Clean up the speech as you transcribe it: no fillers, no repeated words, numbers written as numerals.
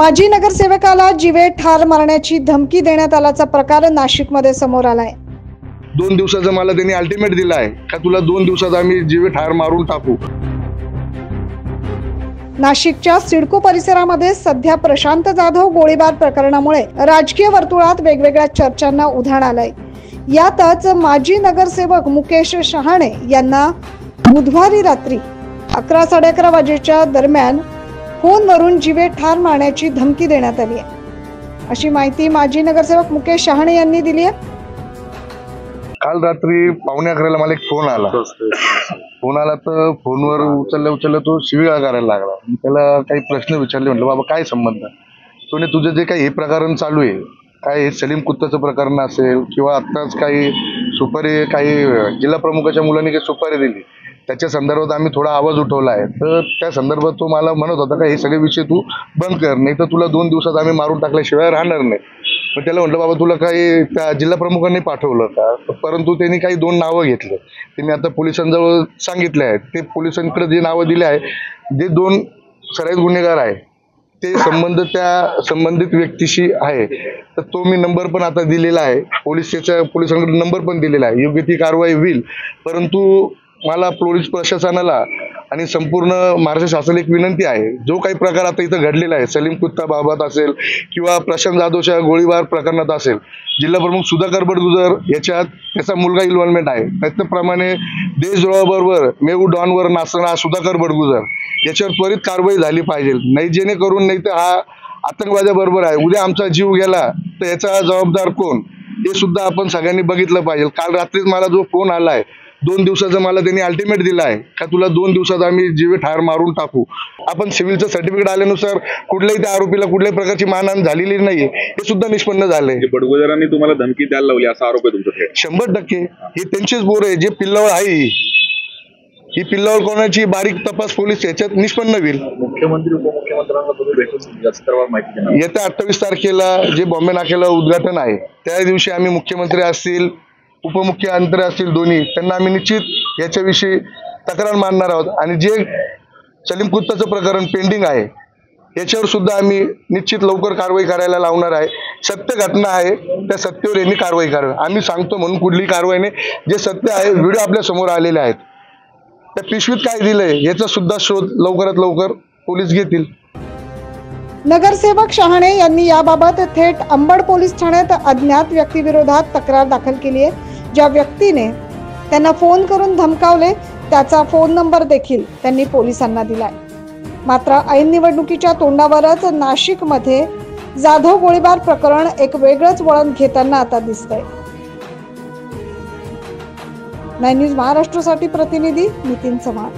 माजी नगरसेवकाला जीवे ठार मारण्याची धमकी देण्यात आल्याचा प्रकार नाशिकमध्ये समोर आलाय। 2 दिवसाचा मला त्यांनी अल्टिमेट दिला आहे का तुला 2 दिवसात आम्ही जीवे ठार मारून टाकू। नाशिकच्या सिडको परिसरामध्ये सध्या प्रशांत जाधव गोळीबार प्रकरणामुळे राजकीय वर्तुळात वेगवेगळ्या चर्चांना उधाण आलंय। यातच माजी नगरसेवक मुकेश शहाणे यांना बुधवारी रात्री 11:30 वाजेच्या दरम्यान फोनवरून जीवे ठार मारण्याची धमकी देण्यात आली आहे, अशी माहिती माजी नगरसेवक मुकेश शहाणे यांनी दिली आहे। काल रात्री 11:45 मला एक फोन आला तर फोनवर उचलल्या तो शिवीगाळ करायला लागला। मी त्याला काही प्रश्न विचारले, म्हटलं बाबा काय संबंध, तो तुझं जे काही हे प्रकरण चालू आहे काय सलीम कुत्ताचं प्रकरण असेल किंवा आत्ताच काही सुपारी काही जिल्हा प्रमुखाच्या मुलांनी काही सुपारी दिली त्याच्या संदर्भात आम्ही थोडा आवाज उठवला आहे, तर त्या संदर्भात तो मला म्हणत होता का हे सगळे विषय तू बंद कर, नाही तर तुला 2 दिवसात आम्ही मारून टाकल्याशिवाय राहणार नाही। पण त्याला म्हटलं बाबा तुला काही त्या जिल्हा प्रमुखांनी पाठवलं का, परंतु त्यांनी काही 2 नावं घेतले, ते मी आता पोलिसांजवळ सांगितले आहेत। ते पोलिसांकडे जे नावं दिले आहे, जे 2 सराईत गुन्हेगार आहे ते संबंधित व्यक्तीशी आहे, तर तो मी नंबर पण आता दिलेला आहे, पोलिसांकडे नंबर पण दिलेला आहे, योग्य ती कारवाई होईल। परंतु मला पोलीस प्रशासनाला आणि संपूर्ण महाराष्ट्र शासनाला एक विनंती आहे, जो काही प्रकार आता इथं घडलेला आहे सलीम कुत्ता बाबत असेल किंवा प्रशांत जाधवच्या गोळीबार प्रकरणात असेल, जिल्हा प्रमुख सुधाकर बडगुजर याच्यात त्याचा मुलगा इन्व्हॉल्वमेंट आहे, त्याचप्रमाणे देशद्रोहाबरोबर मेहू डॉनवर नाचणारा सुधाकर बडगुजर याच्यावर त्वरित कारवाई झाली पाहिजे, नाही जेणेकरून नाही तर हा आतंकवाद्याबरोबर आहे, उद्या आमचा जीव गेला तर याचा जबाबदार कोण हे सुद्धा आपण सगळ्यांनी बघितलं पाहिजे। काल रात्रीच मला जो फोन आलाय 2 दिवसाचा मला त्यांनी अल्टिमेट दिला आहे का तुला 2 दिवसात आम्ही जीवे ठार मारून टाकू। आपण सिव्हिलचं सर्टिफिकेट आल्यानुसार कुठल्याही त्या आरोपीला कुठल्याही प्रकारची मानहानी झालेली नाही हे सुद्धा निष्पन्न झालंय। बडगुजरांनी तुम्हाला धमकी द्यायला लावली असा आरोप आहे तुमचा? 100% हे त्यांचेच बोर आहे, जे पिल्लावळ आहे ही पिल्लावळ कोणाची बारीक तपास पोलीस याच्यात निष्पन्न होईल। मुख्यमंत्री उपमुख्यमंत्र्यांना तुम्ही भेटून या संदर्भात माहिती देणार? येत्या 28 तारखेला जे बॉम्बे नाक्याला उद्घाटन आहे त्या दिवशी आम्ही मुख्यमंत्री असतील उपमुख्यमंत्री असतील दोन्ही त्यांना आम्ही निश्चित याच्याविषयी तक्रार मांडणार आहोत आणि जे सलीम कुत्ताचं प्रकरण पेंडिंग आहे याच्यावर सुद्धा आम्ही निश्चित लवकर कारवाई करायला लावणार आहे। सत्य घटना आहे त्या सत्तेवर यांनी कारवाई करावी, आम्ही सांगतो म्हणून कुठलीही कारवाई नाही, जे सत्य आहे व्हिडिओ आपल्या समोर आलेले आहेत, त्या पिशवीत काय दिलंय याचा सुद्धा शोध लवकरात लवकर पोलीस घेतील। नगरसेवक शहाणे यांनी याबाबत थेट अंबड पोलीस ठाण्यात अज्ञात व्यक्तीविरोधात तक्रार दाखल केली आहे। ज्या व्यक्तीने त्यांना फोन करून धमकावले त्याचा फोन नंबर देखील त्यांनी पोलिसांना दिलाय। मात्र ऐन निवडणुकीच्या तोंडावरच नाशिकमध्ये जाधव गोळीबार प्रकरण एक वेगळंच वळण घेताना आता दिसतंय। 9 न्यूज महाराष्ट्रासाठी प्रतिनिधी नितीन चव्हाण।